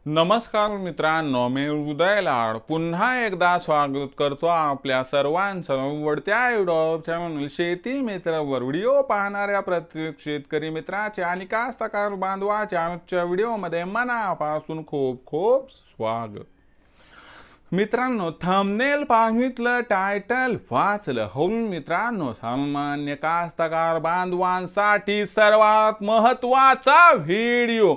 नमस्कार मित्रांनो, मी उदय लाड पुन्हा एकदा स्वागत करतो आपल्या सर्वांचं आवडत्या युट्यूब चॅनल शेती मित्रवर व्हिडिओ पाहणाऱ्या प्रत्येक शेतकरी मित्राचे आणि कास्तकार बांधवाच्या आजच्या व्हिडिओमध्ये मनापासून खूप खूप स्वागत। मित्रांनो, थंबनेल पाहिलं, टायटल वाचलं हो मित्रांनो, सामान्य कास्तकार बांधवांसाठी सर्वात महत्त्वाचा व्हिडिओ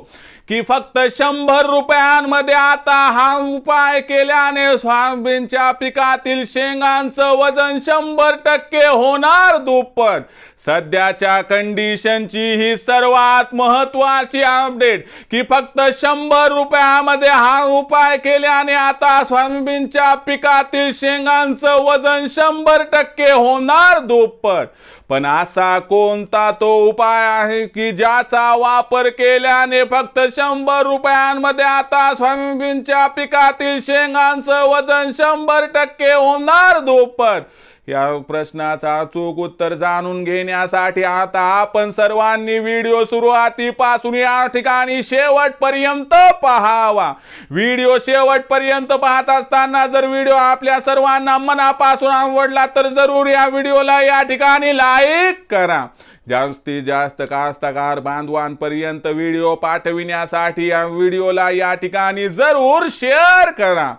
की फक्त 100 रुपयांमध्ये आता हा उपाय केल्याने सोयाबीनच्या पिकातील शेंगांचं वजन 100% होणार दुप्पट। सध्याच्या कंडिशनची ही सर्वात महत्त्वाची अपडेट की फक्त 100 रुपयामध्ये हा उपाय केल्याने आता सोयाबीनच्या पिकातील शेंगांचं वजन 100% होणार दुप्पट। पण असा कोणता तो उपाय आहे की ज्याचा वापर केल्याने फक्त 100 रुपयांमध्ये आता सोयाबीनच्या पिकातील शेंगांचं वजन 100% होणार दुप्पट? या प्रश्नाचा अचूक उत्तर जाणून घेण्यासाठी आता आपण सर्वांनी व्हिडिओ सुरुवातीपासून या ठिकाणी शेवटपर्यंत पाहावा। व्हिडिओ शेवटपर्यंत पाहत असताना जर व्हिडिओ आपल्या सर्वांना मनापासून आवडला तर जरूर या व्हिडिओला या ठिकाणी लाईक करा। जास्तीत जास्त कास्तकार बांधवांपर्यंत व्हिडिओ पाठविण्यासाठी या व्हिडिओला या ठिकाणी जरूर शेअर करा।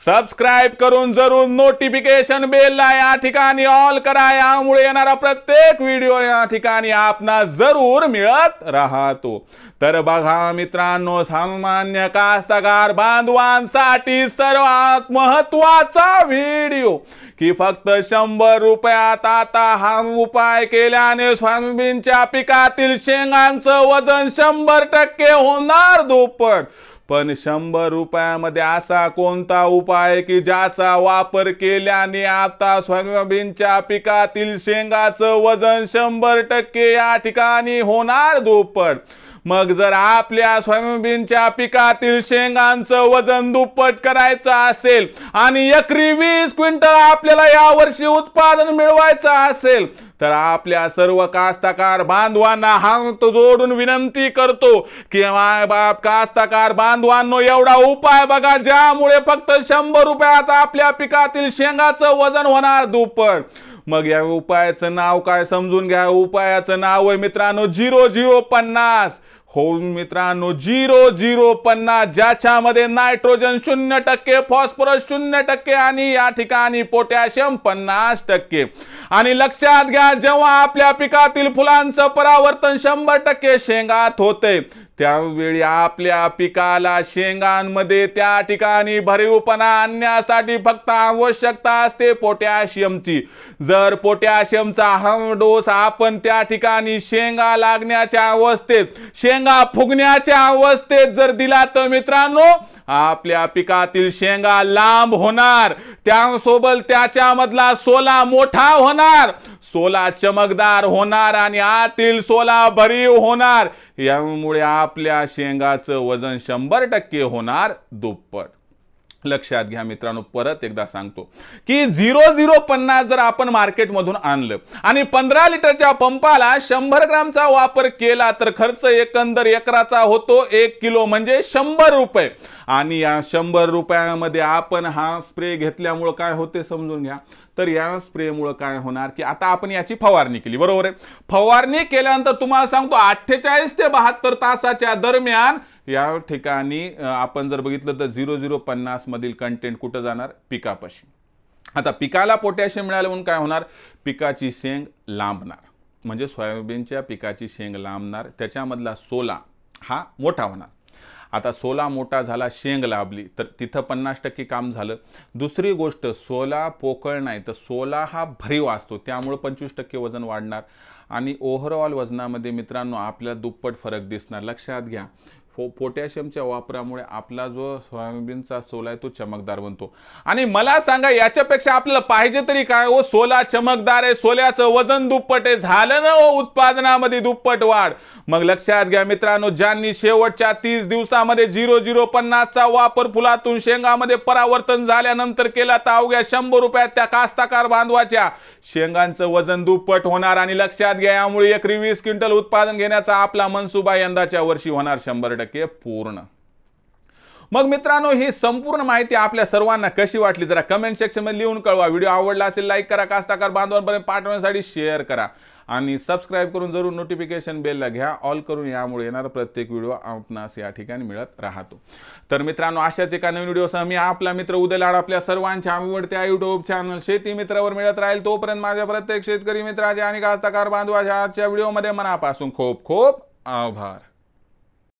सबस्क्राइब करून जरूर नोटिफिकेशन बेलला या ठिकाणी ऑल करा, यामुळे येणारा प्रत्येक व्हिडिओ या ठिकाणी आपणास जरूर मिळत राहतो। तर बघा मित्रांनो, सामान्य कास्तकार बांधवांसाठी सर्वात महत्त्वाचा व्हिडिओ की फक्त 100 रुपयात आता हा उपाय केल्याने सोयाबीनच्या पिकातील शेंगांचं वजन 100% होणार दुप्पट। पण 100 रुपयामध्ये असा कोणता उपाय की ज्याचा वापर केल्याने आता सोयाबीनच्या पिकातील शेंगाचं वजन 100% या ठिकाणी होणार दुप्पट? मग जर आपल्या सोयाबीनच्या पिकातील शेंगांचं वजन दुप्पट करायचं असेल आणि एकरी 20 क्विंटल आपल्याला यावर्षी उत्पादन मिळवायचं असेल तर आपल्या सर्व कास्तकार बांधवांना हात जोडून विनंती करतो की माय बाप कास्तकार बांधवांनो, एवढा उपाय बघा ज्यामुळे फक्त 100 रुपयात आपल्या पिकातील शेंगाचं वजन होणार दुप्पट। मग या उपायाचं नाव काय समजून घ्या। उपायाचं नाव आहे मित्रांनो 0050। हो मित्रांनो, 0050, ज्याच्यामध्ये नायट्रोजन 0%, फॉस्फरस 0% आणि या ठिकाणी पोटॅशियम 50%। आणि लक्षात घ्या, जेव्हा आपल्या पिकातील फुलांचं परावर्तन 100% शेंगात होते त्यावेळी आपल्या पिकाला शेंगांमध्ये त्या ठिकाणी भरीवपणा आणण्यासाठी फक्त आवश्यकता असते पोटॅशियमची। जर पोटॅशियमचा हा डोस आपण त्या ठिकाणी शेंगा लागण्याच्या अवस्थेत, शेंगा फुगण्याच्या अवस्थेत जर दिला तर मित्रांनो आपल्या पिकातील शेंगा लांब होणार, त्यासोबत त्याच्यामधला सोला मोठा होणार, सोला चमकदार होणार आणि आतील सोला भरीव होणार। यामुळे आपल्या शेंगाचं वजन 100% होणार दुप्पट। लक्षात घ्या मित्रांनो, परत एकदा सांगतो की 0050 जर आपण मार्केटमधून आणलं आणि 15 लिटरच्या पंपाला 100 ग्रामचा वापर केला तर खर्च एकंदर एकराचा होतो 1 किलो म्हणजे 100 रुपये। आणि या 100 रुपयामध्ये आपण हा स्प्रे घेतल्यामुळे काय होते समजून घ्या। तर या स्प्रेमुळे काय होणार की आता आपण याची फवारणी केली, बरोबर आहे। फवारणी केल्यानंतर तुम्हाला सांगतो 48 ते 72 तासाच्या दरम्यान या ठिकाणी आपण जर बघितलं तर 0050 मधील कंटेंट कुठं जाणार, पिकापाशी। आता पिकाला पोटॅशियम मिळालं म्हणून काय होणार, पिकाची शेंग लांबणार, म्हणजे सोयाबीनच्या पिकाची शेंग लांबणार, त्याच्यामधला सोला हा मोठा होणार। आता सोला मोठा झाला, शेंग लाभली तर तिथं 50% काम झालं। दुसरी गोष्ट, सोला पोकळ नाही तर सोला हा भरीव असतो, त्यामुळे 25% वजन वाढणार आणि ओव्हरऑल वजनामध्ये मित्रांनो आपल्याला दुप्पट फरक दिसणार। लक्षात घ्या, पोटॅशियमच्या वापरामुळे आपला जो सोयाबीनचा सोला आहे तो चमकदार बनतो। आणि मला सांगा याच्यापेक्षा आपल्याला पाहिजे तरी काय हो, सोला चमकदार आहे, सोल्याचं वजन दुप्पट आहे, झालं ना उत्पादनामध्ये दुप्पट वाढ। मग लक्षात घ्या मित्रांनो, ज्यांनी शेवटच्या 30 दिवसामध्ये 0050 चा वापर फुलातून शेंगामध्ये परावर्तन झाल्यानंतर केला तर अवघ्या 100 रुपयात त्या कास्तकार बांधवाच्या शेंगांचं वजन दुप्पट होणार। आणि लक्षात घ्या, यामुळे एकरी 20 क्विंटल उत्पादन घेण्याचा आपला मनसुबा यंदाच्या वर्षी होणार 100% पूर्ण। मग मित्रांनो, ही संपूर्ण माहिती आपल्या सर्वांना कशी वाटली जरा कमेंट सेक्शन मध्ये लिहून कळवा. व्हिडिओ आवडला असेल लाईक करा, कास्तकार बांधवांपर्यंत पाठवण्यासाठी शेअर करा आणि सबस्क्राईब करून जरूर नोटिफिकेशन बेलला घ्या ऑल करून. यामुळे येणारा प्रत्येक व्हिडिओ आपणास या ठिकाणी मिळत राहतो. तर मित्रांनो, अशाच एका नवीन व्हिडिओसह मी आपला मित्र उदय लाड आपल्या सर्वांच्या आवडत्या युट्यूब चॅनल शेती मित्रावर मिळत राहील. तोपर्यंत माझ्या प्रत्येक शेतकरी मित्राचे आणि कास्तकार बांधवाच्या आजच्या व्हिडिओमध्ये मनापासून खूप खूप आभार.